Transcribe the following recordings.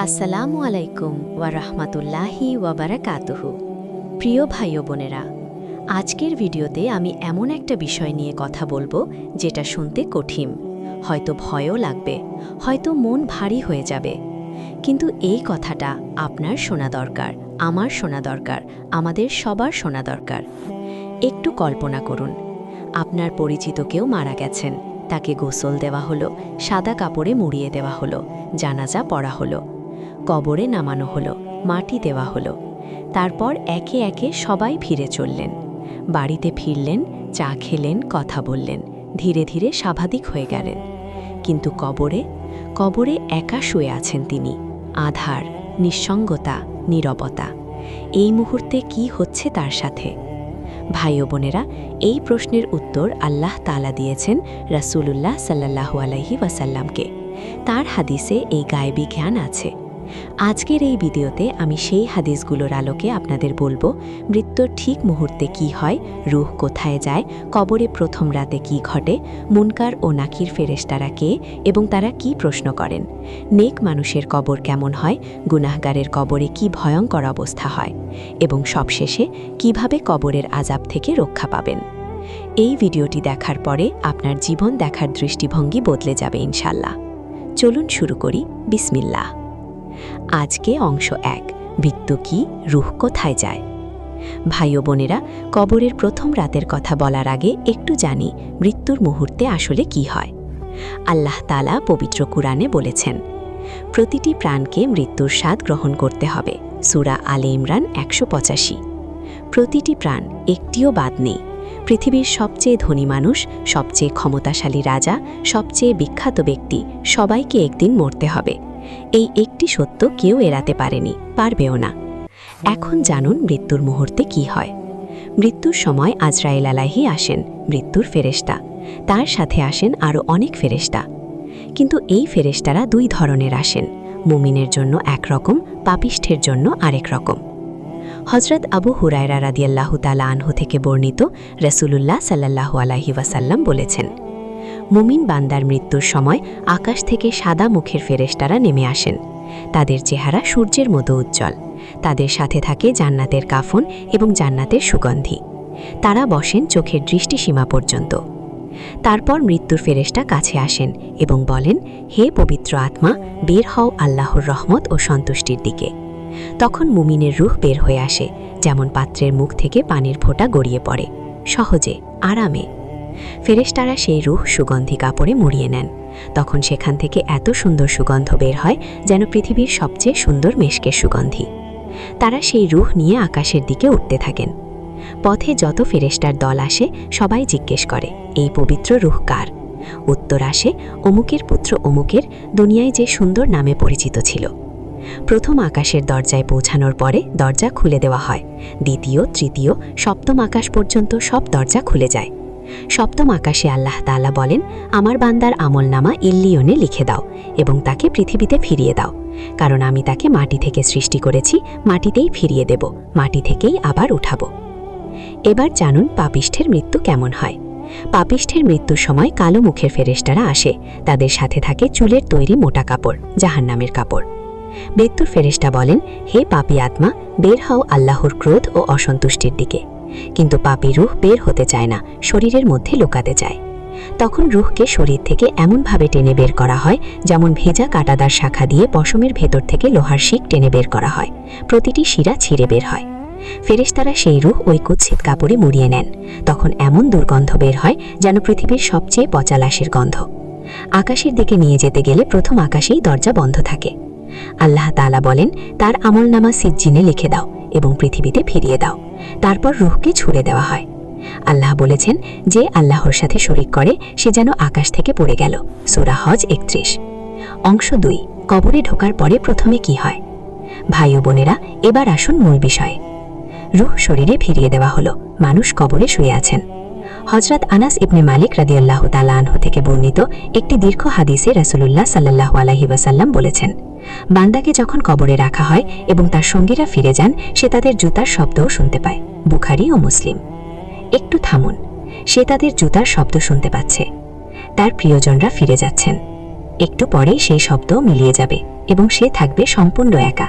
আসসালামু আলাইকুম ওয়া রাহমাতুল্লাহি ওয়া বারাকাতুহু। প্রিয় ভাই ও বোনেরা, আজকের ভিডিওতে আমি এমন একটা বিষয় নিয়ে কথা বলবো যেটা শুনতে কঠিন, হয়তো ভয়ও লাগবে, হয়তো মন ভারী হয়ে যাবে, কিন্তু এই কথাটা আপনার শোনা দরকার, আমার শোনা দরকার, আমাদের সবার শোনা দরকার। একটু কল্পনা করুন, আপনার পরিচিত কেউ মারা গেছেন, তাকে গোসল দেওয়া হলো, সাদা কাপড়ে মুড়িয়ে দেওয়া হলো, জানাজা পড়া হলো, কবরে নামানো হলো, মাটি দেওয়া হলো। তারপর একে একে সবাই ফিরে চললেন, বাড়িতে ফিরলেন, চা খেলেন, কথা বললেন, ধীরে ধীরে স্বাভাবিক হয়ে গেলেন। কিন্তু কবরে একা শুয়ে আছেন তিনি, আধার, নিঃসঙ্গতা, নীরবতা। এই মুহূর্তে কি হচ্ছে তার সাথে? ভাই ও বোনেরা, এই প্রশ্নের উত্তর আল্লাহ তাআলা দিয়েছেন রাসূলুল্লাহ সাল্লাল্লাহু আলাইহি ওয়াসাল্লামকে। তার হাদিসে এই গায়েবী জ্ঞান আছে। আজকের এই ভিডিওতে আমি সেই হাদিসগুলোর আলোকে আপনাদের বলবো মৃত্যুর ঠিক মুহূর্তে কি হয়, রূহ কোথায় যায়, কবরে প্রথম রাতে কি ঘটে, মুনকার ও নাকির ফেরেশতারা কে এবং তারা কি প্রশ্ন করেন, নেক মানুষের কবর কেমন হয়, গুনাহগারের কবরে কি ভয়ঙ্কর অবস্থা হয়, এবং সবশেষে কিভাবে কবরের আযাব থেকে রক্ষা পাবেন। এই ভিডিওটি দেখার পরে আপনার জীবন দেখার দৃষ্টিভঙ্গি বদলে যাবে ইনশাল্লাহ। চলুন শুরু করি, বিসমিল্লাহ। আজকে অংশ 1, মৃত্যু কি, রূহ কোথায় যায়। ভাই ও বোনেরা, কবরের প্রথম রাতের কথা বলার আগে একটু জানি মৃত্যুর মুহূর্তে আসলে কি হয়। আল্লাহ তাআলা পবিত্র কুরআনে বলেছেন, প্রতিটি প্রাণকে মৃত্যুর স্বাদ গ্রহণ করতে হবে। সূরা আলে ইমরান 185। প্রতিটি প্রাণ, একটিও বাদ নেই। পৃথিবীর সবচেয়ে ধনী মানুষ, সবচেয়ে ক্ষমতাশালী রাজা, সবচেয়ে বিখ্যাত ব্যক্তি, সবাইকে একদিন মরতে হবে। এই একটি সত্য কেউ এড়াতে পারেনি, পারবেও না। এখন জানুন মৃত্যুর মুহূর্তে কি হয়। মৃত্যুর সময় আজরাইল আলাইহি আসেন, মৃত্যুর ফেরেশতা। তার সাথে আসেন আরও অনেক ফেরেশতা। কিন্তু এই ফেরেশতারা দুই ধরনের আসেন, মুমিনের জন্য একরকম, পাপিষ্ঠের জন্য আরেক রকম। হযরত আবু হুরায়রা রাদিয়াল্লাহু তাআলা আনহু থেকে বর্ণিত, রাসূলুল্লাহ সাল্লাল্লাহু আলাইহি ওয়াসাল্লাম বলেছেন, মুমিন বান্দার মৃত্যুর সময় আকাশ থেকে সাদা মুখের ফেরেশতারা নেমে আসেন। তাদের চেহারা সূর্যের মতো উজ্জ্বল। তাদের সাথে থাকে জান্নাতের কাফন এবং জান্নাতের সুগন্ধি। তারা বসেন চোখের দৃষ্টিসীমা পর্যন্ত। তারপর মৃত্যুর ফেরেশতা কাছে আসেন এবং বলেন, হে পবিত্র আত্মা, বের হও আল্লাহর রহমত ও সন্তুষ্টির দিকে। তখন মুমিনের রূহ বের হয়ে আসে, যেমন পাত্রের মুখ থেকে পানির ফোঁটা গড়িয়ে পড়ে, সহজে, আরামে। ফেরেশতারা সেই রূহ সুগন্ধি কাপড়ে মুড়িয়ে নেন। তখন সেখান থেকে এত সুন্দর সুগন্ধ বের হয় যেন পৃথিবীর সবচেয়ে সুন্দর মেশকের সুগন্ধি। তারা সেই রূহ নিয়ে আকাশের দিকে উঠতে থাকেন। পথে যত ফেরেশতার দল আসে সবাই জিজ্ঞেস করে, এই পবিত্র রূহ কার? উত্তর আসে, অমুকের পুত্র অমুকের, দুনিয়ায় যে সুন্দর নামে পরিচিত ছিল। প্রথম আকাশের দরজায় পৌঁছানোর পরে দরজা খুলে দেওয়া হয়। দ্বিতীয়, তৃতীয়, সপ্তম আকাশ পর্যন্ত সব দরজা খুলে যায়। সপ্তম আকাশে আল্লাহ তাআলা বলেন, আমার বান্দার আমলনামা ইল্লিয়নে লিখে দাও এবং তাকে পৃথিবীতে ফিরিয়ে দাও, কারণ আমি তাকে মাটি থেকে সৃষ্টি করেছি, মাটিতেই ফিরিয়ে দেব, মাটি থেকেই আবার উঠাবো। এবার জানুন পাপিষ্ঠের মৃত্যু কেমন হয়। পাপিষ্ঠের মৃত্যুর সময় কালো মুখের ফেরেশতারা আসে। তাদের সাথে থাকে চুলের তৈরি মোটা কাপড়, জাহান্নামের কাপড়। মৃত্যুর ফেরেশতা বলেন, হে পাপী আত্মা, বের হও আল্লাহর ক্রোধ ও অসন্তুষ্টির দিকে। কিন্তু পাপী রূহ বের হতে চায় না, শরীরের মধ্যে লুকাতে চায়। তখন রূহকে শরীর থেকে এমনভাবে টেনে বের করা হয় যেমন ভেজা কাঁটাদার শাখা দিয়ে পশমের ভেতর থেকে লোহার শিক টেনে বের করা হয়। প্রতিটি শিরা ছিঁড়ে বের হয়। ফেরেশতারা সেই রূহ ওই কুৎসিত কাপড়ে মুড়িয়ে নেন। তখন এমন দুর্গন্ধ বের হয় যেন পৃথিবীর সবচেয়ে পচা লাশের গন্ধ। আকাশের দিকে নিয়ে যেতে গেলে প্রথম আকাশেই দরজা বন্ধ থাকে। আল্লাহ তাআলা বলেন, তার আমলনামা সিজ্জিনে লিখে দাও এবং পৃথিবীতে ফিরিয়ে দাও। তারপর রূহকে ছুড়ে দেওয়া হয়। আল্লাহ বলেছেন, যে আল্লাহর সাথে শরীক করে সে যেন আকাশ থেকে পড়ে গেল। সূরা হজ 31। অংশ 2, কবরে ঢোকার পরে প্রথমে কি হয়। ভাই ও বোনেরা, এবার আসুন মূল বিষয়ে। রূহ শরীরে ফিরিয়ে দেওয়া হলো, মানুষ কবরে শুয়ে আছেন। হযরত আনাস ইবনে মালিক রাদিয়াল্লাহু তাআলা আনহু থেকে বর্ণিত একটি দীর্ঘ হাদিসে রাসূলুল্লাহ সাল্লাল্লাহু আলাইহি ওয়াসাল্লাম বলেছেন, বান্দাকে যখন কবরে রাখা হয় এবং তার সঙ্গীরা ফিরে যান, সে তাদের জুতার শব্দও শুনতে পায়। বুখারী ও মুসলিম। একটু থামুন, সে তাদের জুতার শব্দ শুনতে পাচ্ছে। তার প্রিয়জনরা ফিরে যাচ্ছেন। একটু পরেই সেই শব্দ মিলিয়ে যাবে এবং সে থাকবে সম্পূর্ণ একা।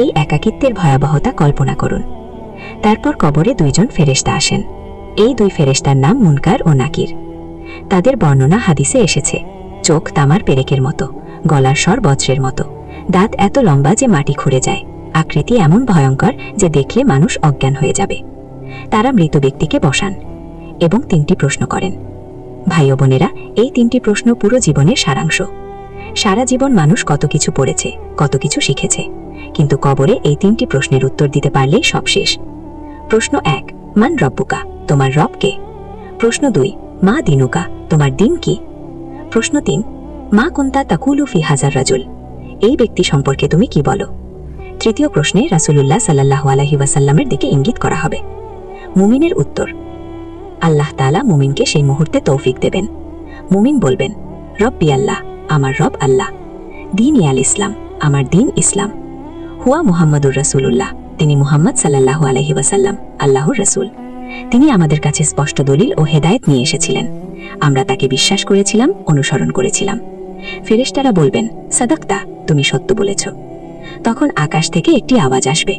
এই একাকিত্বের ভয়াবহতা কল্পনা করুন। তারপর কবরে দুইজন ফেরেশতা আসেন। এই দুই ফেরেশতার নাম মুনকার ও নাকির। তাদের বর্ণনা হাদিসে এসেছে। চোখ তামার পেরেকের মতো, গলার স্বর বজ্রের মতো, দাঁত এত লম্বা যে মাটি খুঁড়ে যায়, আকৃতি এমন ভয়ঙ্কর যে দেখলে মানুষ অজ্ঞান হয়ে যাবে। তারা মৃত ব্যক্তিকে বসান এবং 3টি প্রশ্ন করেন। ভাই ও বোনেরা, এই 3টি প্রশ্ন পুরো জীবনের সারাংশ। সারা জীবন মানুষ কত কিছু পড়েছে, কত কিছু শিখেছে, কিন্তু কবরে এই 3টি প্রশ্নের উত্তর দিতে পারলেই সব শেষ। প্রশ্ন 1, মান রব্বুকা, তোমার রব কে? প্রশ্ন 2, মা দিনুকা, তোমার দিন কি? প্রশ্ন 3, মা কুনতা তাকুলু ফি হাজার রাজুল, এই ব্যক্তি সম্পর্কে তুমি কি বলো? তৃতীয় প্রশ্নে রাসূলুল্লাহ সাল্লাল্লাহু আলাইহি ওয়াসাল্লামের দিকে ইঙ্গিত করা হবে। মুমিনের উত্তর। আল্লাহ তাআলা মুমিনকে সেই মুহূর্তে তৌফিক দেবেন। মুমিন বলবেন, রব্বি আল্লাহ, আমার রব আল্লাহ। দীন আল ইসলাম, আমার দিন ইসলাম। হুয়া মুহাম্মাদুর রাসূলুল্লাহ, তিনি মুহাম্মদ সাল্লাল্লাহু আলাইহি ওয়াসাল্লাম, আল্লাহর রাসূল। তিনি আমাদের কাছে স্পষ্ট দলিল ও হেদায়েত নিয়ে এসেছিলেন। আমরা তাকে বিশ্বাস করেছিলাম, অনুসরণ করেছিলাম। ফেরেশতারা বলবেন, সাদাকতা, তুমি সত্য বলেছ। তখন আকাশ থেকে একটি আওয়াজ আসবে,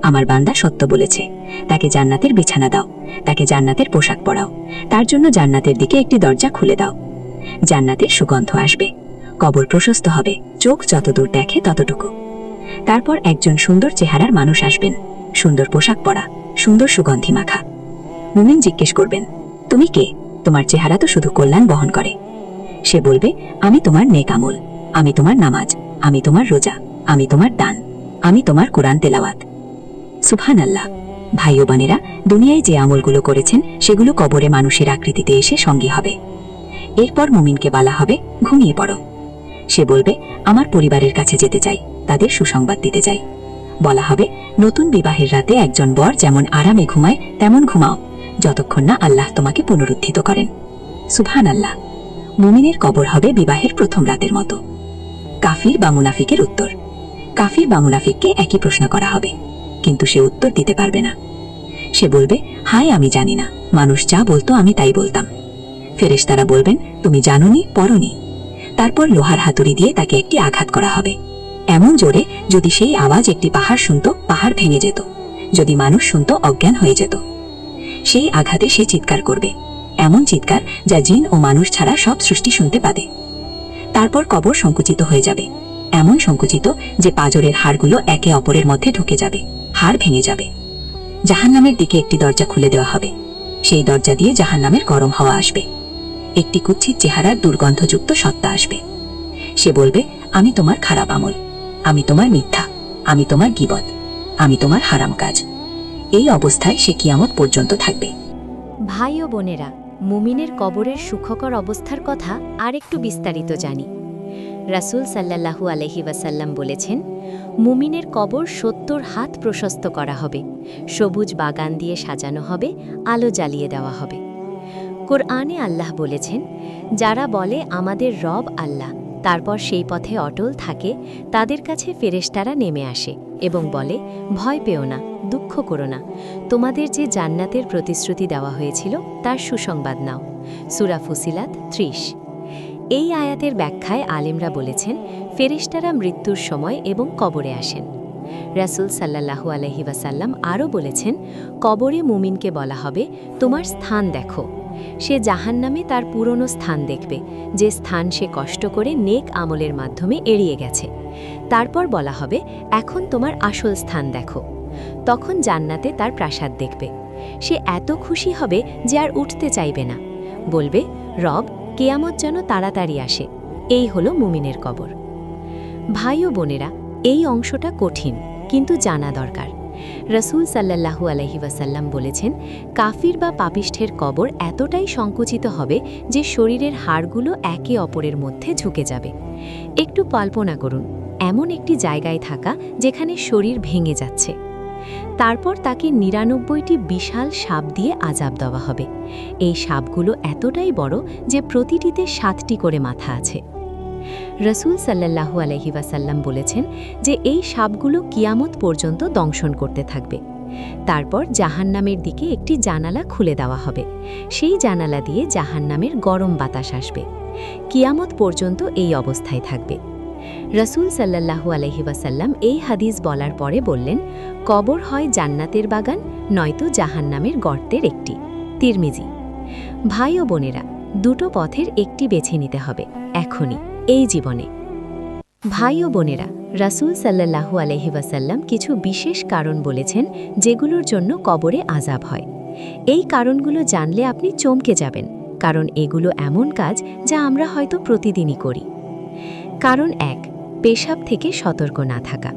আমার বান্দা সত্য বলেছে, তাকে জান্নাতের বিছানা দাও, তাকে জান্নাতের পোশাক পরাও, তার জন্য জান্নাতের দিকে একটি দরজা খুলে দাও। জান্নাতের সুগন্ধ আসবে, কবর প্রশস্ত হবে, চোখ যতদূর দেখে ততটুকু। তারপর একজন সুন্দর চেহারার মানুষ আসবেন, সুন্দর পোশাক পরা, সুন্দর সুগন্ধি মাখা। মুমিন জিজ্ঞেস করবেন, তুমি কে? তোমার চেহারা তো শুধু কল্যাণ বহন করে। সে বলবে, আমি তোমার নেক আমল, আমি তোমার নামাজ, আমি তোমার রোজা, আমি তোমার দান, আমি তোমার কোরআন তেলাওয়াত। সুবহানাল্লাহ। ভাই ও বোনেরা, দুনিয়ায় যে আমলগুলো করেছেন সেগুলো কবরে মানুষের আকৃতিতে এসে সঙ্গী হবে। এরপর মুমিনকে বলা হবে, ঘুমিয়ে পড়ো। সে বলবে, আমার পরিবারের কাছে যেতে চাই, তাদের সুসংবাদ দিতে চাই। বলা হবে, নতুন বিবাহের রাতে একজন বর যেমন আরামে ঘুমায় তেমন ঘুমাও, যতক্ষণ না আল্লাহ তোমাকে পুনরুত্থিত করেন। সুবহানাল্লাহ। মুমিনের কবর হবে বিবাহের প্রথম রাতের মতো। কাফির বা মুনাফিকের উত্তর। কাফির বা মুনাফিককে একই প্রশ্ন করা হবে, কিন্তু সে উত্তর দিতে পারবে না। সে বলবে, হায় আমি জানি না, মানুষ যা বলতো আমি তাই বলতাম। ফেরেশতারা বলবেন, তুমি জানোনি, পড়োনি। তারপর লোহার হাতুড়ি দিয়ে তাকে একটি আঘাত করা হবে, এমন জোরে যদি সেই আওয়াজ একটি পাহাড় শুনত, পাহাড় ভেঙে যেত। যদি মানুষ শুনত, অজ্ঞান হয়ে যেত। সেই আঘাতে সে চিৎকার করবে, এমন চিৎকার যা জিন ও মানুষ ছাড়া সব সৃষ্টি শুনতে পাবে। তারপর কবর সংকুচিত হয়ে যাবে, এমন সংকুচিত যে পাঁজরের হাড়গুলো একে অপরের মধ্যে ঢুকে যাবে, হাড় ভেঙে যাবে। জাহান্নামের দিকে একটি দরজা খুলে দেওয়া হবে, সেই দরজা দিয়ে জাহান্নামের গরম হাওয়া আসবে। একটি কুৎসিত চেহারার দুর্গন্ধযুক্ত সত্তা আসবে। সে বলবে, আমি তোমার খারাপ আমল, আমি তোমার মিথ্যা, আমি তোমার গীবত, আমি তোমার হারাম কাজ। এই অবস্থায় সে কিয়ামত পর্যন্ত থাকবে। ভাই ও বোনেরা, মুমিনের কবরের সুখকর অবস্থার কথা আর একটু বিস্তারিত জানি। রাসূল সাল্লাল্লাহু আলাইহি ওয়াসাল্লাম বলেছেন, মুমিনের কবর ৭০ হাত প্রশস্ত করা হবে, সবুজ বাগান দিয়ে সাজানো হবে, আলো জ্বালিয়ে দেওয়া হবে। কোরআনে আল্লাহ বলেছেন, যারা বলে আমাদের রব আল্লাহ, তারপর সেই পথে অটল থাকে, তাদের কাছে ফেরেশতারা নেমে আসে এবং বলে, ভয় পেও না, দুঃখ করো না, তোমাদের যে জান্নাতের প্রতিশ্রুতি দেওয়া হয়েছিল তার সুসংবাদ নাও। সূরা ফুসিলাত ৩০। এই আয়াতের ব্যাখ্যায় আলেমরা বলেছেন, ফেরেশতারা মৃত্যুর সময় এবং কবরে আসেন। রাসূল সাল্লাল্লাহু আলাইহি ওয়াসাল্লাম আরও বলেছেন, কবরে মুমিনকে বলা হবে, তোমার স্থান দেখো। সে জাহান্নামে তার পুরনো স্থান দেখবে, যে স্থান সে কষ্ট করে নেক আমলের মাধ্যমে এড়িয়ে গেছে। তারপর বলা হবে, এখন তোমার আসল স্থান দেখো। তখন জান্নাতে তার প্রাসাদ দেখবে। সে এত খুশি হবে যে আর উঠতে চাইবে না, বলবে, রব, কিয়ামত যেন তাড়াতাড়ি আসে। এই হলো মুমিনের কবর। ভাই ও বোনেরা, এই অংশটা কঠিন, কিন্তু জানা দরকার। রাসূল সাল্লাল্লাহু আলাইহি ওয়াসাল্লাম বলেছেন, কাফির বা পাপিষ্ঠের কবর এতটাই সংকুচিত হবে যে শরীরের হাড়গুলো একে অপরের মধ্যে ঝুঁকে যাবে। একটু কল্পনা করুন, এমন একটি জায়গায় থাকা যেখানে শরীর ভেঙে যাচ্ছে। তারপর তাকে ৯৯টি বিশাল সাপ দিয়ে আযাব দেওয়া হবে। এই সাপগুলো এতটাই বড় যে প্রতিটিতে ৭টি করে মাথা আছে। রাসূল সাল্লাল্লাহু আলাইহি ওয়াসাল্লাম বলেছেন যে এই সাপগুলো কিয়ামত পর্যন্ত দংশন করতে থাকবে। তারপর জাহান্নামের দিকে একটি জানালা খুলে দেওয়া হবে। সেই জানালা দিয়ে জাহান্নামের গরম বাতাস আসবে। কিয়ামত পর্যন্ত এই অবস্থায় থাকবে। রাসূল সাল্লাল্লাহু আলাইহি ওয়াসাল্লাম এই হাদিস বলার পরে বললেন, কবর হয় জান্নাতের বাগান, নয়তো জাহান্নামের গর্তের একটি। তিরমিজি। ভাই ও বোনেরা, দুটো পথের একটি বেছে নিতে হবে এখনই, এই জীবনে। ভাই ও বোনেরা, রাসূল সাল্লাল্লাহু আলাইহি ওয়াসাল্লাম কিছু বিশেষ কারণ বলেছেন যেগুলোর জন্য কবরে আযাব হয়। এই কারণগুলো জানলে আপনি চমকে যাবেন, কারণ এগুলো এমন কাজ যা আমরা হয়তো প্রতিদিনই করি। কারণ 1, পেশাব থেকে সতর্ক না থাকা।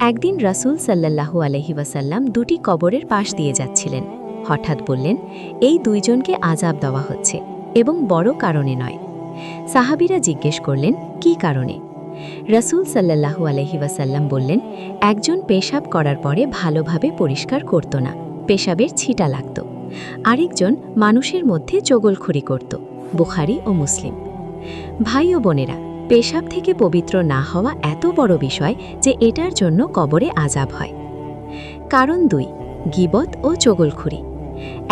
একদিন রাসূল সাল্লাল্লাহু আলাইহি ওয়াসাল্লাম দুটি কবরের পাশ দিয়ে যাচ্ছিলেন। হঠাৎ বললেন, এই দুইজনকে আযাব দেওয়া হচ্ছে, এবং বড় কারণে নয়। সাহাবীরা জিজ্ঞেস করলেন, কি কারণে? রাসূল সাল্লাল্লাহু আলাইহি ওয়াসাল্লাম বললেন, একজন পেশাব করার পরে ভালোভাবে পরিষ্কার করত না, পেশাবের ছিটা লাগত। আরেকজন মানুষের মধ্যে চগলখড়ি করত। বুখারী ও মুসলিম। ভাই ও বোনেরা, পেশাব থেকে পবিত্র না হওয়া এত বড় বিষয় যে এটার জন্য কবরে আযাব হয়। কারণ 2, গীবত ও চগলখড়ি।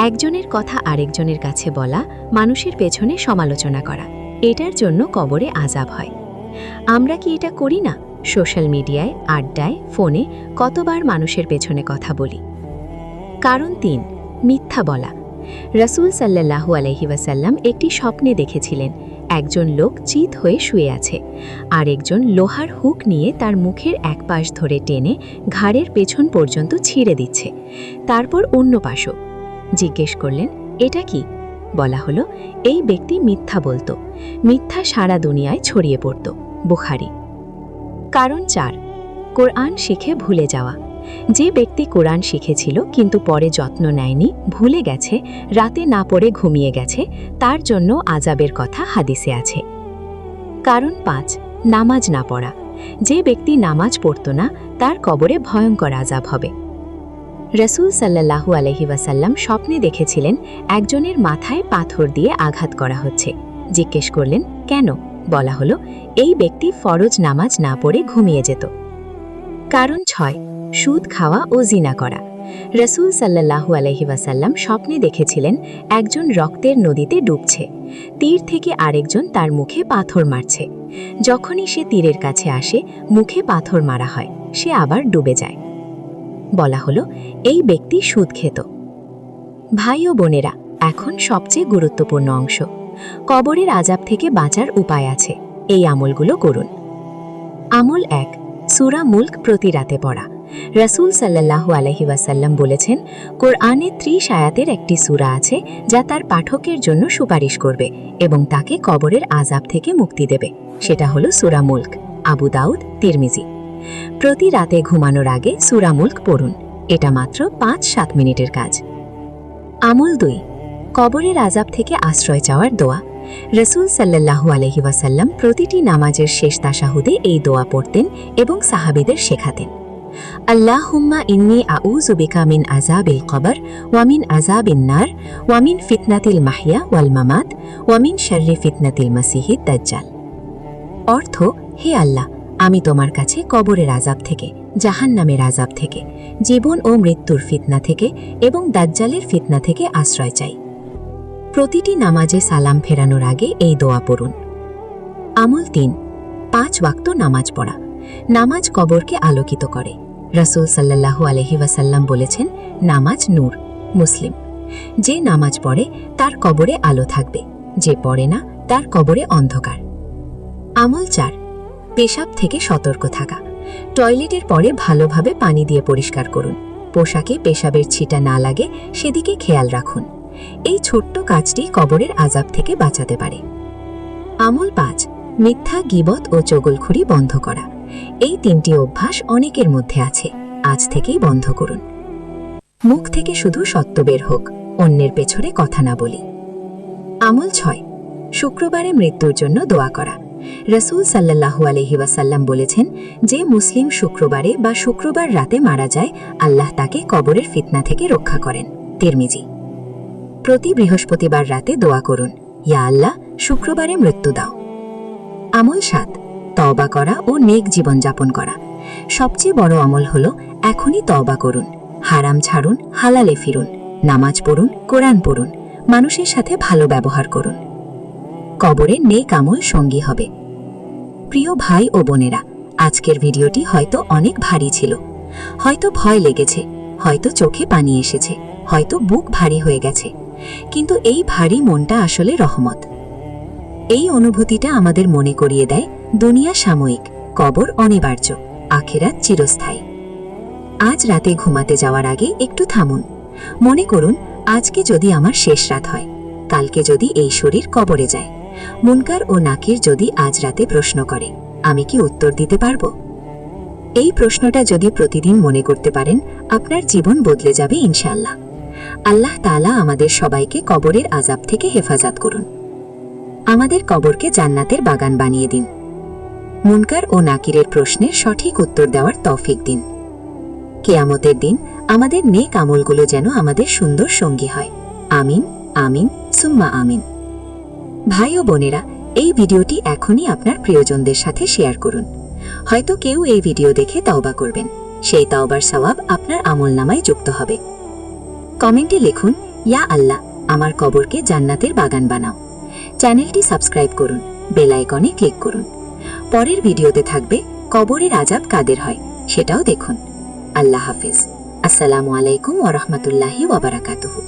একজনের কথা আরেকজনের কাছে বলা, মানুষের পেছনে সমালোচনা করা, এটার জন্য কবরে আযাব হয়। আমরা কি এটা করি না? সোশ্যাল মিডিয়ায়, আড্ডায়, ফোনে কতবার মানুষের পেছনে কথা বলি। কারণ 3, মিথ্যা বলা। রাসূল সাল্লাল্লাহু আলাইহি ওয়াসাল্লাম একটি স্বপ্নে দেখেছিলেন, একজন লোক চিত হয়ে শুয়ে আছে, আর একজন লোহার হুক নিয়ে তার মুখের এক পাশ ধরে টেনে ঘাড়ের পেছন পর্যন্ত ছিঁড়ে দিচ্ছে, তারপর অন্য পাশও। জিজ্ঞেস করলেন, এটা কি? বলা হলো, এই ব্যক্তি মিথ্যা বলতো, মিথ্যা সারা দুনিয়ায় ছড়িয়ে পড়ত। বুখারী। কারণ 4, কোরআন শিখে ভুলে যাওয়া। যে ব্যক্তি কোরআন শিখেছিল কিন্তু পরে যত্ন নেয়নি, ভুলে গেছে, রাতে না পড়ে ঘুমিয়ে গেছে, তার জন্য আযাবের কথা হাদিসে আছে। কারণ 5, নামাজ না পড়া। যে ব্যক্তি নামাজ পড়ত না, তার কবরে ভয়ঙ্কর আযাব হবে। রাসূল সাল্লাল্লাহু আলাইহি ওয়াসাল্লাম স্বপ্নে দেখেছিলেন একজনের মাথায় পাথর দিয়ে আঘাত করা হচ্ছে। জিজ্ঞেস করলেন, কেন? বলা হলো, এই ব্যক্তি ফরজ নামাজ না পড়ে ঘুমিয়ে যেত। কারণ 6, সুদ খাওয়া ও জিনা করা। রাসূল সাল্লাল্লাহু আলাইহি ওয়াসাল্লাম স্বপ্নে দেখেছিলেন একজন রক্তের নদীতে ডুবছে, তীর থেকে আরেকজন তার মুখে পাথর মারছে। যখনই সে তীরের কাছে আসে, মুখে পাথর মারা হয়, সে আবার ডুবে যায়। বলা হলো, এই ব্যক্তি সুদ খেত। ভাই ও বোনেরা, এখন সবচেয়ে গুরুত্বপূর্ণ অংশ। কবরের আযাব থেকে বাঁচার উপায় আছে, এই আমলগুলো করুন। আমল 1, সূরা মুলক প্রতি রাতে পড়া। রাসূল সাল্লাল্লাহু আলাইহি ওয়াসাল্লাম বলেছেন, কোরআনে 30 আয়াতের একটি সূরা আছে যা তার পাঠকের জন্য সুপারিশ করবে এবং তাকে কবরের আযাব থেকে মুক্তি দেবে। সেটা হলো সূরা মুলক। আবু দাউদ, তিরমিজি। প্রতি রাতে ঘুমানোর আগে সূরা মুলক পড়ুন, এটা মাত্র 5-7 মিনিটের কাজ। আমল 2, কবরের আযাব থেকে আশ্রয় চাওয়ার দোয়া। রাসূল সাল্লাল্লাহু আলাইহি ওয়াসাল্লাম প্রতিটি নামাজের শেষ তাশাহুদে এই দোয়া পড়তেন এবং সাহাবীদের শেখাতেন। আল্লাহুম্মা ইন্নী আউযু বিকা মিন আযাবিল কবর ওয়া মিন আযাবিন নার ওয়া মিন ফিতনাতিল মাহইয়া ওয়াল মামাত ওয়া মিন শাররি ফিতনাতিল মাসিহিদ দাজ্জাল। অর্থ, হে আল্লাহ, আমি তোমার কাছে কবরের আযাব থেকে, জাহান্নামের আযাব থেকে, জীবন ও মৃত্যুর ফিতনা থেকে এবং দাজ্জালের ফিতনা থেকে আশ্রয় চাই। প্রতিটি নামাজে সালাম ফেরানোর আগে এই দোয়া পড়ুন। আমল 3, 5 ওয়াক্ত নামাজ পড়া। নামাজ কবরকে আলোকিত করে। রাসূল সাল্লাল্লাহু আলাইহি ওয়াসাল্লাম বলেছেন, নামাজ নূর। মুসলিম। যে নামাজ পড়ে তার কবরে আলো থাকবে, যে পড়ে না তার কবরে অন্ধকার। আমল 4, পেশাব থেকে সতর্ক থাকা। টয়লেটের পরে ভালোভাবে পানি দিয়ে পরিষ্কার করুন। পোশাকে পেশাবের ছিটা না লাগে সেদিকে খেয়াল রাখুন। এই ছোট্ট কাজটি কবরের আযাব থেকে বাঁচাতে পারে। আমল 5, মিথ্যা, গীবত ও চগলখড়ি বন্ধ করা। এই 3টি অভ্যাস অনেকের মধ্যে আছে, আজ থেকেই বন্ধ করুন। মুখ থেকে শুধু সত্য বের হোক, অন্যের পেছনে কথা না বলি। আমল 6, শুক্রবারে মৃত্যুর জন্য দোয়া করা। রাসূল সাল্লাল্লাহু আলাইহি ওয়াসাল্লাম বলেছেন, যে মুসলিম শুক্রবারে বা শুক্রবার রাতে মারা যায়, আল্লাহ তাকে কবরের ফিতনা থেকে রক্ষা করেন। তিরমিজি। প্রতি বৃহস্পতিবার রাতে দোয়া করুন, ইয়া আল্লাহ, শুক্রবারে মৃত্যু দাও। আমল 7, তওবা করা ও নেক জীবনযাপন করা। সবচেয়ে বড় আমল হলো এখনই তওবা করুন, হারাম ছাড়ুন, হালালে ফিরুন, নামাজ পড়ুন, কোরআন পড়ুন, মানুষের সাথে ভালো ব্যবহার করুন। কবরে নেক আমল সঙ্গী হবে। প্রিয় ভাই ও বোনেরা, আজকের ভিডিওটি হয়তো অনেক ভারী ছিল, হয়তো ভয় লেগেছে, হয়তো চোখে পানি এসেছে, হয়তো বুক ভারী হয়ে গেছে, কিন্তু এই ভারী মনটা আসলে রহমত। এই অনুভূতিটা আমাদের মনে করিয়ে দেয় দুনিয়া সাময়িক, কবর অনিবার্য, আখিরাত চিরস্থায়ী। আজ রাতে ঘুমাতে যাওয়ার আগে একটু থামুন, মনে করুন আজকে যদি আমার শেষ রাত হয়, কালকে যদি এই শরীর কবরে যায়, মুনকার ও নাকির যদি আজ রাতে প্রশ্ন করে, আমি কি উত্তর দিতে পারব? এই প্রশ্নটা যদি প্রতিদিন মনে করতে পারেন, আপনার জীবন বদলে যাবে ইনশাআল্লাহ। আল্লাহ তাআলা আমাদের সবাইকে কবরের আযাব থেকে হেফাজত করুন। আমাদের কবরকে জান্নাতের বাগান বানিয়ে দিন। মুনকার ও নাকিরের প্রশ্নের সঠিক উত্তর দেওয়ার তৌফিক দিন। কিয়ামতের দিন আমাদের নেক আমলগুলো যেন আমাদের সুন্দর সঙ্গী হয়। আমিন, আমিন, সুম্মা আমিন। ভাই ও বোনেরা, এই ভিডিওটি এখনই আপনার প্রিয়জনদের সাথে শেয়ার করুন। হয়তো কেউ এই ভিডিও দেখে তওবা করবেন, সেই তওবার সওয়াব আপনার আমলনামায় যুক্ত হবে। কমেন্টে লিখুন, ইয়া আল্লাহ, আমার কবরকে জান্নাতের বাগান বানাও। চ্যানেলটি সাবস্ক্রাইব করুন, বেল আইকনে ক্লিক করুন। পরের ভিডিওতে থাকবে কবরের আযাব কাদের হয়, সেটাও দেখুন। আল্লাহ হাফেজ। আসসালামু আলাইকুম ওয়া রাহমাতুল্লাহি ওয়া বারাকাতুহু।